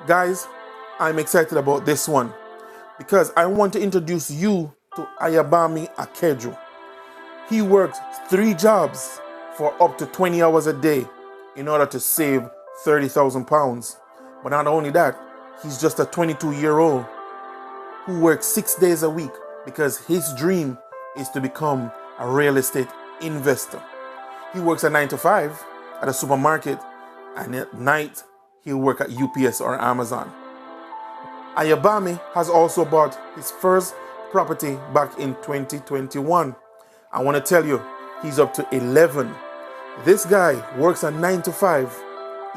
Guys, I'm excited about this one because I want to introduce you to Ayobami Akeju. He works 3 jobs for up to 20 hours a day in order to save £30,000. But not only that, he's just a 22-year-old who works 6 days a week because his dream is to become a real estate investor. He works a 9 to 5 at a supermarket, and at night he'll work at UPS or Amazon. Ayobami has also bought his first property back in 2021. I want to tell you, he's up to 11. This guy works a 9 to 5,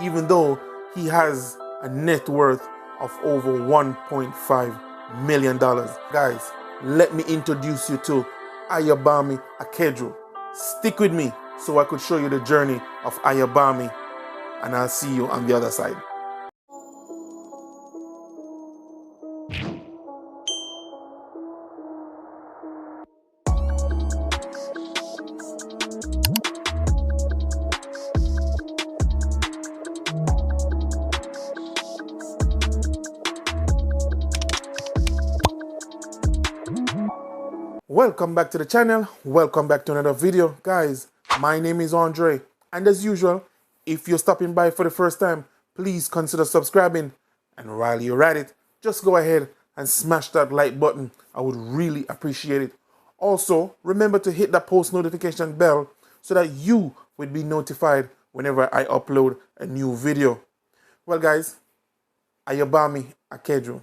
even though he has a net worth of over $1.5 million. Guys, let me introduce you to Ayobami Akeju. Stick with me so I could show you the journey of Ayobami, and I'll see you on the other side. Welcome back to the channel. Welcome back to another video. Guys, my name is Andre, and as usual, if you're stopping by for the first time, please consider subscribing, and while you're at it, just go ahead and smash that like button. I would really appreciate it. Also, remember to hit that post notification bell so that you would be notified whenever I upload a new video. Well guys, Ayobami Akeju.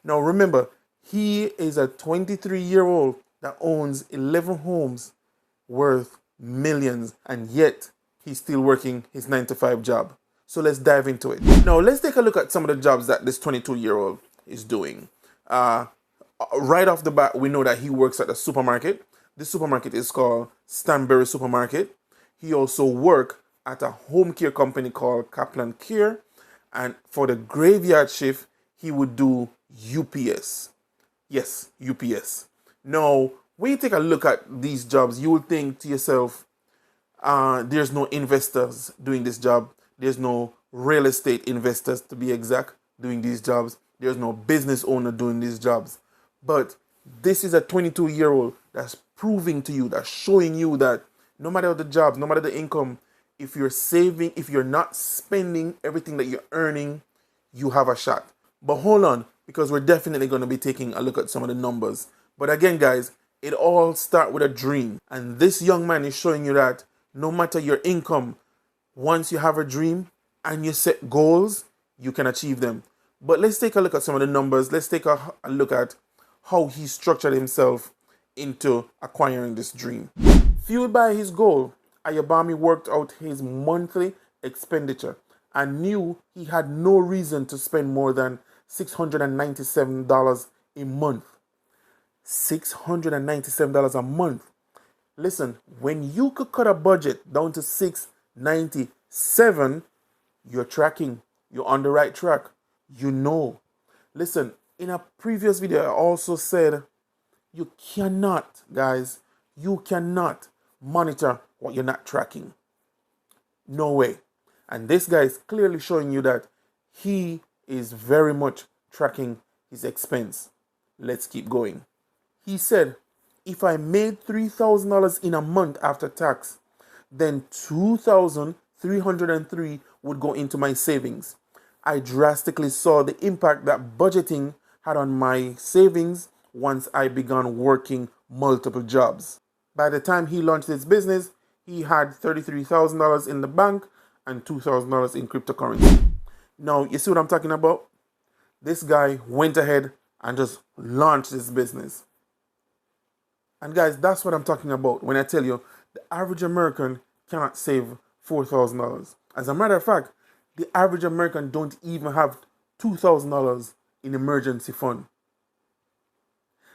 Now remember, he is a 23-year-old that owns 11 homes worth millions, and yet he's still working his 9 to 5 job. So let's dive into it. Now let's take a look at some of the jobs that this 22-year-old is doing. Right off the bat, we know that he works at a supermarket. This supermarket is called Stanberry Supermarket. He also works at a home care company called Kaplan Care, and for the graveyard shift, he would do UPS. Yes, UPS. Now, when you take a look at these jobs, you will think to yourself, there's no investors doing this job. There's no real estate investors, to be exact, doing these jobs. There's no business owner doing these jobs. But this is a 22-year-old that's proving to you, that's showing you that no matter the job, no matter the income, if you're saving, if you're not spending everything that you're earning, you have a shot. But hold on, because we're definitely going to be taking a look at some of the numbers. But again, guys, it all starts with a dream. And this young man is showing you that no matter your income, once you have a dream and you set goals, you can achieve them. But let's take a look at some of the numbers. Let's take a look at how he structured himself into acquiring this dream. Fueled by his goal, Ayobami worked out his monthly expenditure and knew he had no reason to spend more than $697 a month. $697 a month. Listen, when you could cut a budget down to $697, you're tracking. You're on the right track. You know. Listen, in a previous video, I also said you cannot, guys, you cannot monitor what you're not tracking. No way. And this guy is clearly showing you that he is very much tracking his expense. Let's keep going. He said, if I made $3,000 in a month after tax, then $2,303 would go into my savings. I drastically saw the impact that budgeting had on my savings once I began working multiple jobs. By the time he launched his business, he had $33,000 in the bank and $2,000 in cryptocurrency. Now, you see what I'm talking about? This guy went ahead and just launched his business. And guys, that's what I'm talking about when I tell you the average American cannot save $4,000. As a matter of fact, the average American don't even have $2,000 in emergency fund.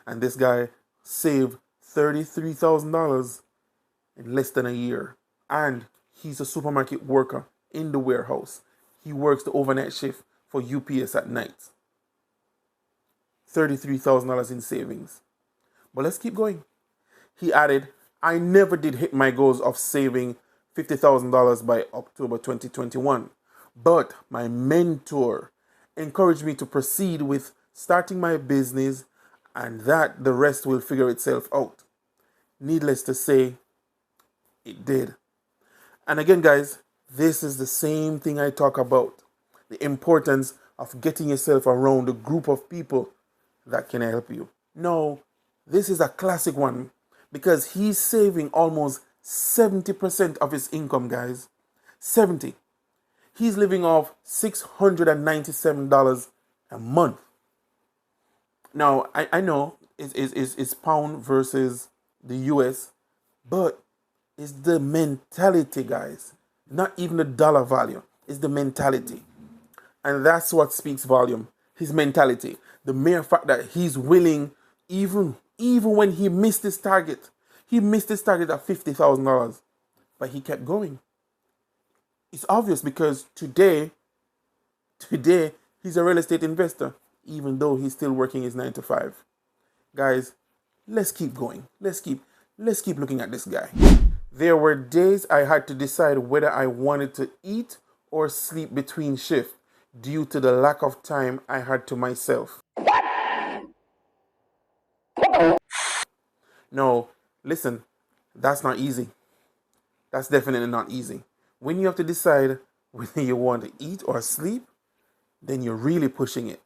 And this guy saved $33,000 in less than a year. And he's a supermarket worker in the warehouse. He works the overnight shift for UPS at night. $33,000 in savings. But let's keep going. He added, I never did hit my goals of saving $50,000 by October 2021. But my mentor encouraged me to proceed with starting my business, and that the rest will figure itself out. Needless to say, it did. And again, guys, this is the same thing I talk about. The importance of getting yourself around a group of people that can help you. No, this is a classic one because he's saving almost 70% of his income, guys. 70. He's living off $697 a month. Now, I know it's pound versus the US, but it's the mentality, guys. Not even the dollar value. It's the mentality. And that's what speaks volume. His mentality. The mere fact that he's willing, even when he missed his target. He missed his target at $50,000. But he kept going. It's obvious because today, he's a real estate investor, even though he's still working his 9 to 5. Guys, let's keep going. Let's keep looking at this guy. There were days I had to decide whether I wanted to eat or sleep between shifts due to the lack of time I had to myself. No, listen, that's not easy. That's definitely not easy. When you have to decide whether you want to eat or sleep, then you're really pushing it.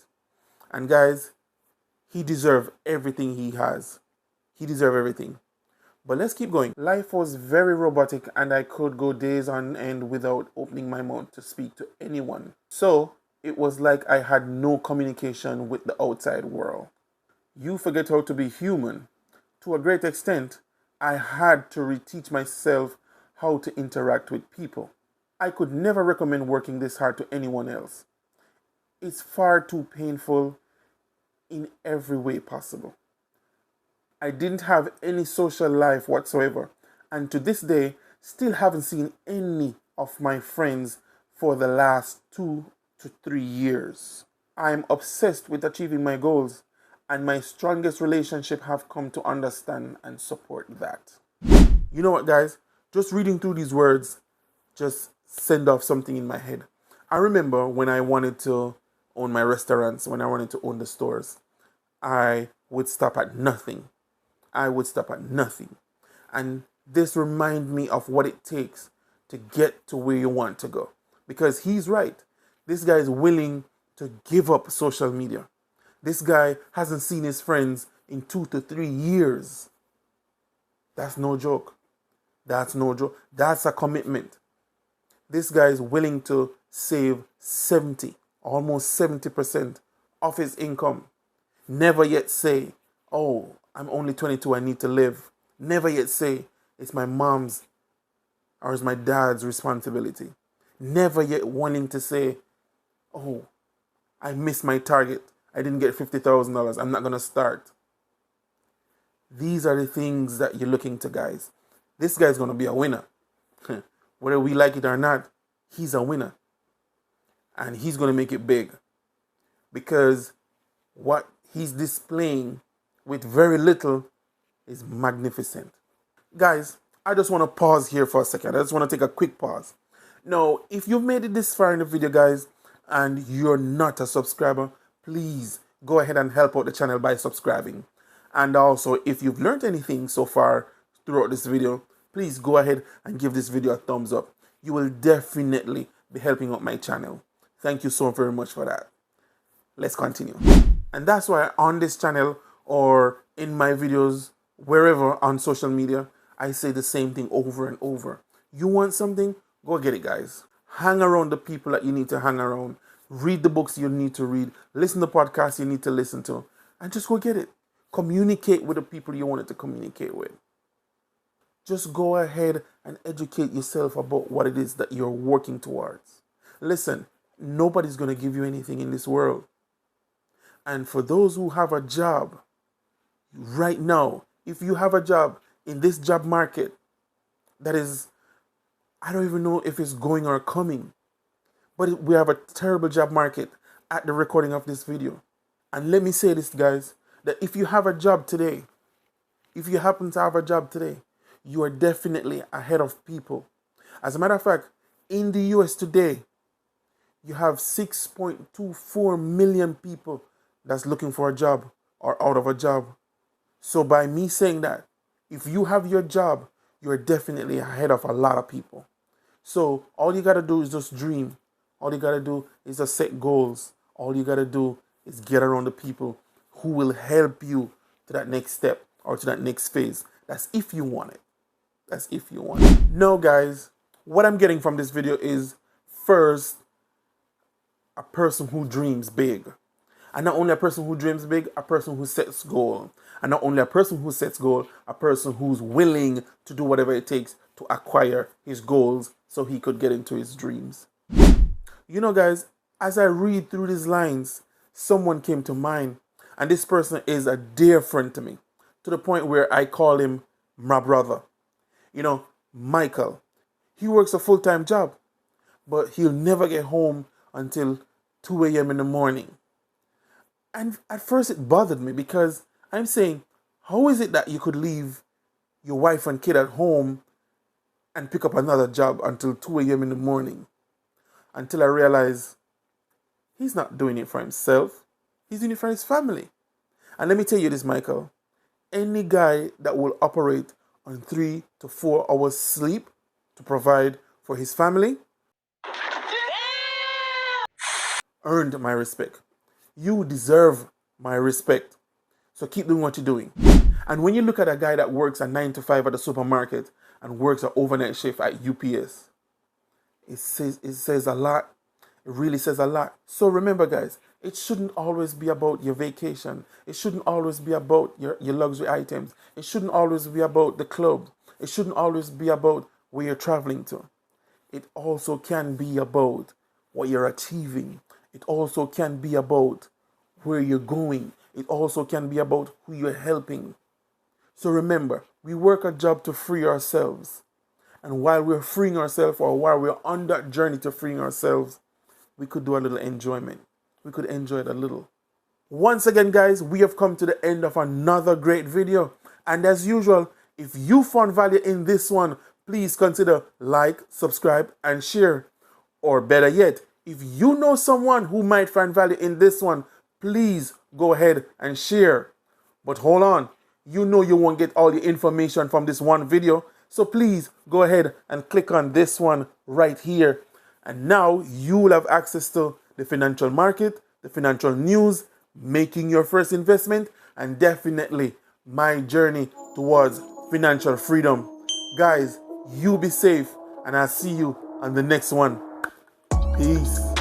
And guys, he deserves everything he has. He deserves everything. But let's keep going. Life was very robotic and I could go days on end without opening my mouth to speak to anyone. So it was like I had no communication with the outside world. You forget how to be human. To a great extent, I had to reteach myself how to interact with people. I could never recommend working this hard to anyone else. It's far too painful in every way possible. I didn't have any social life whatsoever, and to this day, still haven't seen any of my friends for the last 2 to 3 years. I'm obsessed with achieving my goals, and my strongest relationship have come to understand and support that. You know what, guys? Just reading through these words just send off something in my head. I remember when I wanted to own my restaurants, when I wanted to own the stores, I would stop at nothing. And this reminds me of what it takes to get to where you want to go. Because he's right. This guy is willing to give up social media. This guy hasn't seen his friends in 2 to 3 years. That's no joke. That's a commitment. This guy is willing to save almost 70% of his income. Never yet say, oh, I'm only 22, I need to live. Never yet say, it's my mom's or it's my dad's responsibility. Never yet wanting to say, oh, I missed my target. I didn't get $50,000. I'm not going to start. These are the things that you're looking to, guys. This guy's going to be a winner. Whether we like it or not, he's a winner. And he's going to make it big. Because what he's displaying with very little is magnificent. Guys, I just want to pause here for a second. I just want to take a quick pause. Now, if you've made it this far in the video, guys, and you're not a subscriber, please go ahead and help out the channel by subscribing. And also, if you've learned anything so far throughout this video, please go ahead and give this video a thumbs up. You will definitely be helping out my channel. Thank you so very much for that. Let's continue. And that's why on this channel or in my videos, wherever on social media, I say the same thing over and over. You want something? Go get it, guys. Hang around the people that you need to hang around. Read the books you need to read. Listen to podcasts you need to listen to. And just go get it. Communicate with the people you wanted to communicate with. Just go ahead and educate yourself about what it is that you're working towards. Listen, nobody's going to give you anything in this world. And for those who have a job, right now, if you have a job in this job market that is, I don't even know if it's going or coming, but we have a terrible job market at the recording of this video. And let me say this, guys, that if you have a job today, if you happen to have a job today, you are definitely ahead of people. As a matter of fact, in the US today, you have 6.24 million people that's looking for a job or out of a job. So by me saying that, if you have your job, you're definitely ahead of a lot of people. So all you gotta do is just dream. All you gotta do is just set goals. All you gotta do is get around the people who will help you to that next step or to that next phase. That's if you want it. That's if you want it. No, guys, what I'm getting from this video is, first, a person who dreams big. And not only a person who dreams big, a person who sets goal. And not only a person who sets goal, a person who's willing to do whatever it takes to acquire his goals so he could get into his dreams. You know, guys, as I read through these lines, someone came to mind. And this person is a dear friend to me, to the point where I call him my brother. You know, Michael. He works a full-time job, but he'll never get home until 2 a.m. in the morning. And at first it bothered me because I'm saying, how is it that you could leave your wife and kid at home and pick up another job until 2 a.m. in the morning? Until I realized he's not doing it for himself. He's doing it for his family. And let me tell you this, Michael. Any guy that will operate on 3 to 4 hours sleep to provide for his family earned my respect. You deserve my respect. So keep doing what you're doing. And when you look at a guy that works a 9 to 5 at the supermarket and works an overnight shift at UPS, it says a lot. It really says a lot. So remember, guys, it shouldn't always be about your vacation. It shouldn't always be about your luxury items. It shouldn't always be about the club. It shouldn't always be about where you're traveling to. It also can be about what you're achieving. It also can be about where you're going. It also can be about who you're helping. So remember, we work a job to free ourselves. And while we're freeing ourselves, or while we're on that journey to freeing ourselves, we could do a little enjoyment. We could enjoy it a little. Once again, guys, we have come to the end of another great video. And as usual, if you found value in this one, please consider like, subscribe, and share. Or better yet, if you know someone who might find value in this one, please go ahead and share. But hold on, you know you won't get all the information from this one video. So please go ahead and click on this one right here. And now you will have access to the financial market, the financial news, making your first investment, and definitely my journey towards financial freedom. Guys, you be safe, and I'll see you on the next one. Peace.